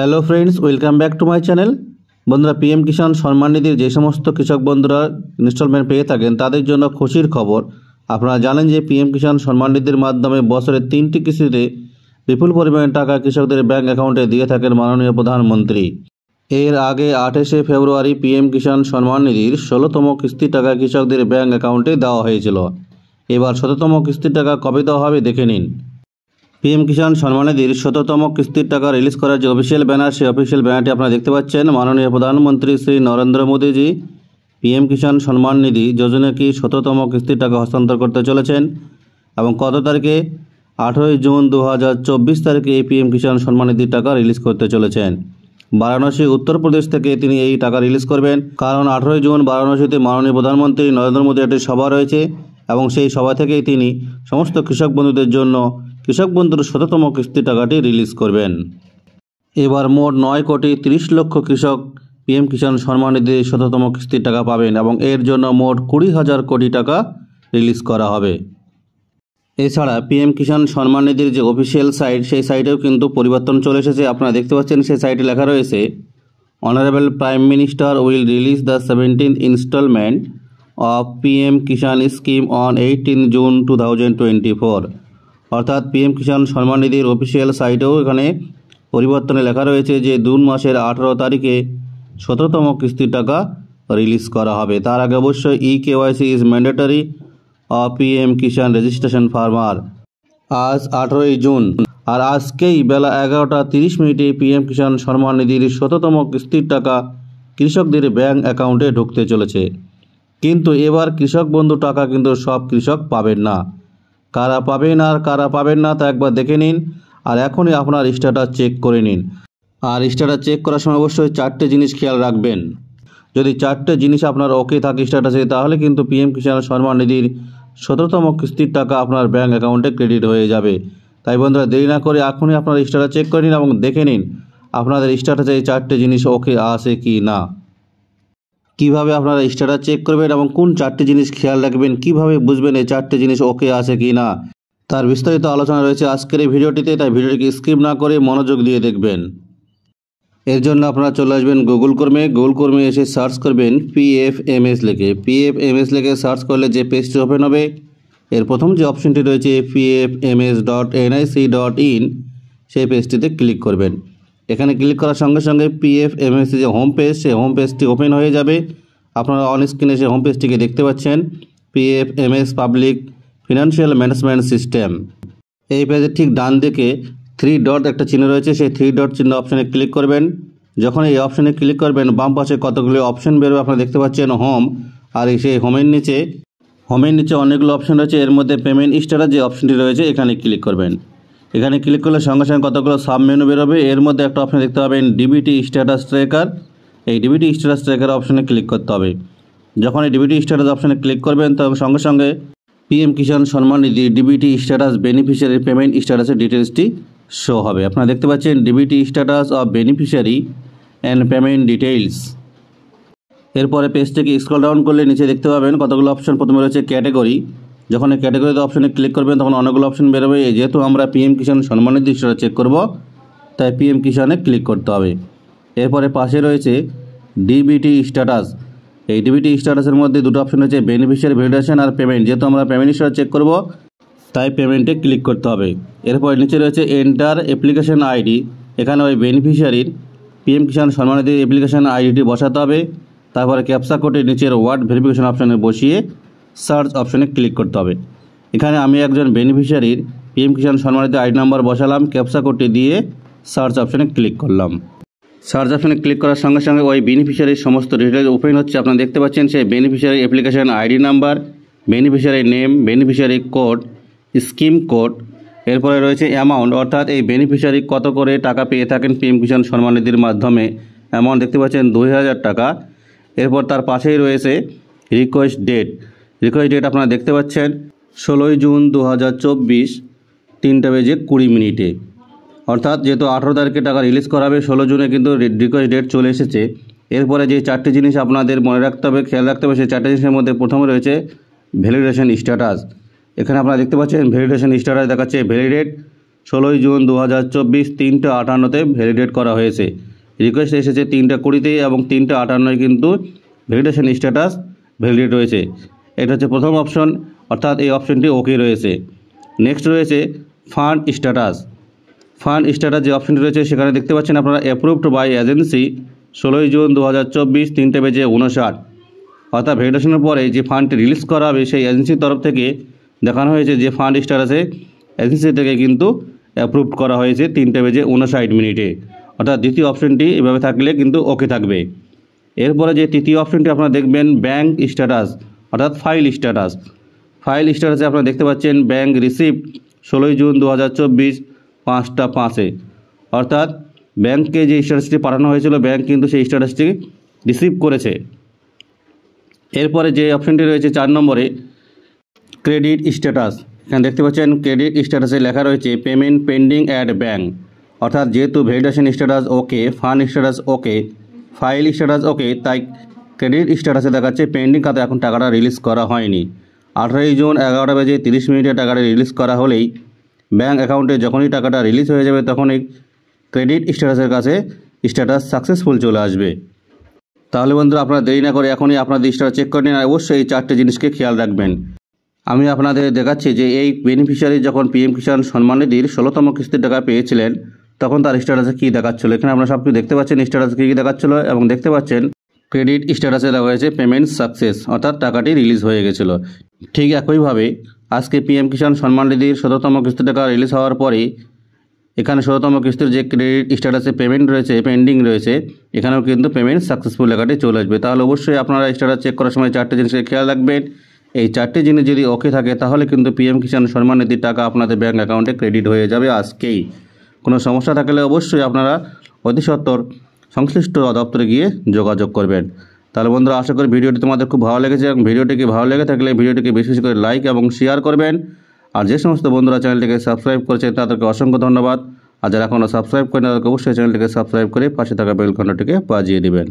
Hello friends, welcome back to my channel. বন্ধুরা, PM Kisan Samman নিধির যে সমস্ত কৃষক বন্ধুরা ইনস্টলমেন্ট পেয়ে থাকেন তাদের জন্য খুশির খবর। আপনারা জানেন যে পিএম কিষাণ সম্মান নিধির মাধ্যমে বছরের 3টি কিস্তিতে বিপুল পরিমাণে টাকা কৃষকদের ব্যাংক অ্যাকাউন্টে দিয়ে থাকেন মাননীয় প্রধানমন্ত্রী। এর আগে 28শে ফেব্রুয়ারি পিএম কিষাণ সম্মান নিধির 16তম কিস্তির টাকা কৃষকদের ব্যাংক অ্যাকাউন্টে দেওয়া হয়েছিল। এবার 17তম কিস্তির টাকা কবে দেওয়া হবে দেখে নিন। পিএম কিষাণ সম্মান নিধির 17তম কিস্তির টাকা রিলিজ করার যে অফিসিয়াল ব্যানার, সেই অফিসিয়াল ব্যানারটি আপনারা দেখতে পাচ্ছেন। মাননীয় প্রধানমন্ত্রী শ্রী নরেন্দ্র মোদীজি পিএম কিষাণ সম্মান নিধি যোজনা কি 17তম কিস্তির টাকা হস্তান্তর করতে চলেছেন এবং কত তারিখে? 18 জুন 2024 তারিখে এই পিএম কিষাণ সম্মান নিধির টাকা রিলিজ করতে চলেছেন। বারাণসী, উত্তরপ্রদেশ থেকে তিনি এই টাকা রিলিজ করবেন, কারণ 18 জুন বারাণসীতে মাননীয় প্রধানমন্ত্রী নরেন্দ্র মোদী একটি সভা রয়েছে এবং সেই সভা থেকেই তিনি সমস্ত কৃষক বন্ধুদের জন্য কৃষক বন্ধুর 17তম কিস্তির টাকাটি রিলিজ করবেন। এবার মোট 9,30,00,000 কৃষক পিএম কিষাণ সম্মান নিধির 17তম কিস্তির টাকা পাবেন এবং এর জন্য মোট 20,000 কোটি টাকা রিলিজ করা হবে। এছাড়া পিএম কিষাণ সম্মান নিধির যে অফিসিয়াল সাইট, সেই সাইটেও কিন্তু পরিবর্তন চলে এসেছে। আপনারা দেখতে পাচ্ছেন সেই সাইটে লেখা রয়েছে, honourable prime minister will release the 17th instalment of PM Kisan scheme on 18 June 2024। অর্থাৎ পিএম কিষাণ সম্মান নিধির অফিসিয়াল সাইটেও এখানে পরিবর্তনে লেখা রয়েছে যে জুন মাসের 18 তারিখে 17তম কিস্তির টাকা রিলিজ করা হবে। তার আগে অবশ্যই KYC is mandatory of PM Kisan registration farmer. আজ 18 জুন আর আজকেই বেলা 11:30 পিএম কিষাণ সম্মান নিধির 17তম কিস্তির টাকা কৃষকদের ব্যাংক অ্যাকাউন্টে ঢুকতে চলেছে। কিন্তু এবার কৃষক বন্ধু টাকা কিন্তু সব কৃষক পাবেন না। কারা পাবেন আর কারা পাবেন না তা একবার দেখে নিন, আর এখনই আপনার স্ট্যাটাস চেক করে নিন। আর স্ট্যাটাস চেক করার সময় অবশ্যই 4টে জিনিস খেয়াল রাখবেন। যদি 4টে জিনিস আপনার ওকে থাকে স্ট্যাটাসে, তাহলে কিন্তু পিএম কিষাণ সম্মান নিধির 17তম কিস্তির টাকা আপনার ব্যাংক অ্যাকাউন্টে ক্রেডিট হয়ে যাবে। তাই বন্ধুরা, দেরি না করে এখনই আপনার স্ট্যাটাস চেক করে নিন এবং দেখে নিন আপনাদের স্ট্যাটাসে এই 4টে জিনিস ওকে আছে কি না। কিভাবে আপনারা স্ট্যাটাস চেক করবেন এবং কোন 4টে জিনিস খেয়াল রাখবেন, কিভাবে বুঝবেন এই 4টে জিনিস ওকে আছে কি না, তার বিস্তারিত আলোচনা রয়েছে আজকের এই ভিডিওটিতে। তাই ভিডিওটিকে স্কিপ না করে মনোযোগ দিয়ে দেখবেন। এর জন্য আপনারা চলে আসবেন গুগল কর্মে এসে সার্চ করবেন PFMS লিখে। PFMS লিখে সার্চ করলে যে পেজটি ওপেন হবে, এর প্রথম যে অপশনটি রয়েছে pfms.nic.in, সেই পেজটিতে ক্লিক করবেন। এখানে ক্লিক করার সঙ্গে সঙ্গে PFMS যে হোম পেজ, সেই হোম পেজটি ওপেন হয়ে যাবে। আপনারা অন স্ক্রিনে সেই হোম পেজটিকে দেখতে পাচ্ছেন, PFMS public financial management system. এই পেজের ঠিক ডান দিকে 3 ডট একটা চিহ্ন রয়েছে, সেই 3 ডট চিহ্ন অপশানে ক্লিক করবেন। যখন এই অপশানে ক্লিক করবেন, বাম পাশে কতগুলো অপশন বেরোবে আপনারা দেখতে পাচ্ছেন, হোম। আর সেই হোমের নিচে অনেকগুলো অপশন রয়েছে। এর মধ্যে পেমেন্ট স্ট্যাটাস যে অপশনটি রয়েছে, এখানে ক্লিক করবেন। এখানে ক্লিক করলে সঙ্গে সঙ্গে কতগুলো সাব মেনু বেরোবে। এর মধ্যে একটা অপশন দেখতে পাবেন ডিবিটি স্ট্যাটাস ট্র্যাকার। এই ডিবিটি স্ট্যাটাস ট্র্যাকার অপশানে ক্লিক করতে হবে। যখন এই ডিবিটি স্ট্যাটাস অপশানে ক্লিক করবেন, তখন সঙ্গে সঙ্গে PM Kisan Samman Nidhi DBT status বেনিফিশিয়ারির payment স্ট্যাটাসের ডিটেলসটি শো হবে। আপনারা দেখতে পাচ্ছেন DBT status of beneficiary and payment details. এরপরে পেজটিকে স্ক্রল ডাউন করলে নিচে দেখতে পাবেন কতগুলো অপশন। প্রথমে রয়েছে ক্যাটাগরি। যখন এই ক্যাটাগরিতে অপশনে ক্লিক করবেন, তখন অনেকগুলো অপশন বেরোবে। যেহেতু আমরা PM Kisan Samman Nidhi status check করব, তাই পিএম কিষাণে ক্লিক করতে হবে। এরপরে পাশে রয়েছে ডিবিটি স্ট্যাটাস। এই ডিবিটি স্ট্যাটাসের মধ্যে দুটো অপশন রয়েছে, বেনিফিশিয়ারি ভ্যালিডেশন আর পেমেন্ট। যেহেতু আমরা পেমেন্ট স্ট্যাটাস চেক করব, তাই পেমেন্টে ক্লিক করতে হবে। এরপর নিচে রয়েছে এন্টার অ্যাপ্লিকেশন আইডি। এখানে ওই বেনিফিশিয়ারির পিএম কিষাণ সম্মান নিধির অ্যাপ্লিকেশন আইডিটি বসাতে হবে। তারপরে ক্যাপচা কোডে নিচের ওয়ার্ড ভেরিফিকেশন অপশানে বসিয়ে সার্চ অপশানে ক্লিক করতে হবে। এখানে আমি একজন বেনিফিশিয়ারির PM Kisan Samman Nidhi ID number বসালাম, ক্যাপচা কোডটি দিয়ে সার্চ অপশানে ক্লিক করলাম। সার্চ অপশানে ক্লিক করার সঙ্গে সঙ্গে ওই বেনিফিশিয়ারির সমস্ত ডিটেলস ওপেন হচ্ছে। আপনারা দেখতে পাচ্ছেন সেই beneficiary application ID number, beneficiary name, beneficiary code, scheme code. এরপরে রয়েছে অ্যামাউন্ট, অর্থাৎ এই বেনিফিশিয়ারি কত করে টাকা পেয়ে থাকেন পিএম কিষাণ সম্মান নিধির মাধ্যমে। অ্যামাউন্ট দেখতে পাচ্ছেন 2,000 টাকা। এরপর তার পাশেই রয়েছে রিকোয়েস্ট ডেট। আপনারা দেখতে পাচ্ছেন 16 জুন 2024 3:20 অর্থাৎ যেহেতু 18 তারিখে টাকা রিলিজ করা হবে, 16 জুনে কিন্তু রিকোয়েস্ট ডেট চলে এসেছে। এরপরে যে 4টে জিনিস আপনাদের মনে রাখতে হবে, খেয়াল রাখতে হবে, সেই 4টে জিনিসের মধ্যে প্রথমে রয়েছে ভ্যালিডেশন স্ট্যাটাস। এখানে আপনারা দেখতে পাচ্ছেন ভ্যালিডেশন স্ট্যাটাস দেখাচ্ছে ভ্যালিডেট 16 জুন 2024 3:58 ভ্যালিডেট করা হয়েছে। রিকোয়েস্ট এসেছে 3:20 এবং 3:58 কিন্তু ভ্যালিডেশন স্ট্যাটাস ভ্যালিডেট রয়েছে। এটা হচ্ছে প্রথম অপশন, অর্থাৎ এই অপশনটি ওকে রয়েছে। নেক্সট রয়েছে ফান্ড স্ট্যাটাস। ফান্ড স্ট্যাটাস যে অপশনটি রয়েছে সেখানে দেখতে পাচ্ছেন আপনারা অ্যাপ্রুভড বাই এজেন্সি 16 জুন 2024 3:59, অর্থাৎ ভ্যালিডেশনের পরে যে ফান্ডটি রিলিজ করা হবে সেই এজেন্সির তরফ থেকে দেখানো হয়েছে যে ফান্ড স্ট্যাটাসে এজেন্সি থেকে কিন্তু অ্যাপ্রুভড করা হয়েছে 3:59, অর্থাৎ দ্বিতীয় অপশনটি এভাবে থাকলে কিন্তু ওকে থাকবে। এরপরে যে তৃতীয় অপশনটি আপনারা দেখবেন ব্যাংক স্ট্যাটাস, অর্থাৎ ফাইল স্ট্যাটাস। ফাইল স্ট্যাটাসে আপনারা দেখতে পাচ্ছেন ব্যাংক রিসিপ্ট 16 জুন 2024 5:05, অর্থাৎ ব্যাংকে যে স্ট্যাটাসটি পাঠানো হয়েছিল ব্যাংক কিন্তু সেই স্ট্যাটাসটি রিসিভ করেছে। এরপরে যে অপশনটি রয়েছে 4 নম্বরে ক্রেডিট স্ট্যাটাস। এখানে দেখতে পাচ্ছেন ক্রেডিট স্ট্যাটাসে লেখা রয়েছে পেমেন্ট পেন্ডিং অ্যাট ব্যাংক, অর্থাৎ যেহেতু ভ্যালিডেশন স্ট্যাটাস ওকে, ফান্ড স্ট্যাটাস ওকে, ফাইল স্ট্যাটাস ওকে, তাই ক্রেডিট স্ট্যাটাসে দেখাচ্ছে পেন্ডিং খাতে এখন টাকাটা রিলিজ করা হয়নি। 18 জুন 11:30 টাকাটা রিলিজ করা হলেই ব্যাংক অ্যাকাউন্টে যখনই টাকাটা রিলিজ হয়ে যাবে তখনই ক্রেডিট স্ট্যাটাসের কাছে স্ট্যাটাস সাকসেসফুল চলে আসবে। তাহলে বন্ধুরা আপনারা দেরি না করে এখনই আপনাদের স্ট্যাটাস চেক করে নিন, আর অবশ্যই এই 4টে জিনিসকে খেয়াল রাখবেন। আমি আপনাদের দেখাচ্ছি যে এই বেনিফিশিয়ারি যখন পিএম কিষাণ সম্মান নিধির 16তম কিস্তির টাকা পেয়েছিলেন তখন তার স্ট্যাটাসে কী দেখাচ্ছিলো। এখানে আপনারা সব কিছু দেখতে পাচ্ছেন স্ট্যাটাসে কী কী দেখাচ্ছিলো, এবং দেখতে পাচ্ছেন ক্রেডিট স্ট্যাটাসে দেওয়া হয়েছে পেমেন্ট সাকসেস, অর্থাৎ টাকাটি রিলিজ হয়ে গেছিলো। ঠিক একইভাবে আজকে পিএম কিষাণ সম্মান নিধির 17তম কিস্তির টাকা রিলিজ হওয়ার পরেই এখানে 16তম কিস্তির যে ক্রেডিট স্ট্যাটাসে পেমেন্ট রয়েছে, পেন্ডিং রয়েছে, এখানেও কিন্তু পেমেন্ট সাকসেসফুল লেখাটি চলে আসবে। তাহলে অবশ্যই আপনারা স্ট্যাটাস চেক করার সময় 4টে জিনিসকে খেয়াল রাখবেন। এই 4টে জিনিস যদি ওকে থাকে তাহলে কিন্তু পিএম কিষাণ সম্মান নিধির টাকা আপনাদের ব্যাঙ্ক অ্যাকাউন্টে ক্রেডিট হয়ে যাবে আজকেই। কোনো সমস্যা থাকলে অবশ্যই আপনারা অতি সত্বর সংশ্লিষ্ট দপ্তরে গিয়ে যোগাযোগ করবেন। তাহলে বন্ধুরা আশা করি ভিডিওটি তোমাদের খুব ভালো লেগেছে, এবং ভিডিওটিকে ভালো লেগে থাকলে ভিডিওটিকে বেশি বেশি করে লাইক এবং শেয়ার করবেন। আর যে সমস্ত বন্ধুরা চ্যানেলটিকে সাবস্ক্রাইব করেছেন তাদেরকে অসংখ্য ধন্যবাদ। আর যারা এখনও সাবস্ক্রাইব করেন তাদেরকে অবশ্যই চ্যানেলটিকে সাবস্ক্রাইব করে পাশে থাকা বেল ঘন্টাটিকে বাজিয়ে দেবেন।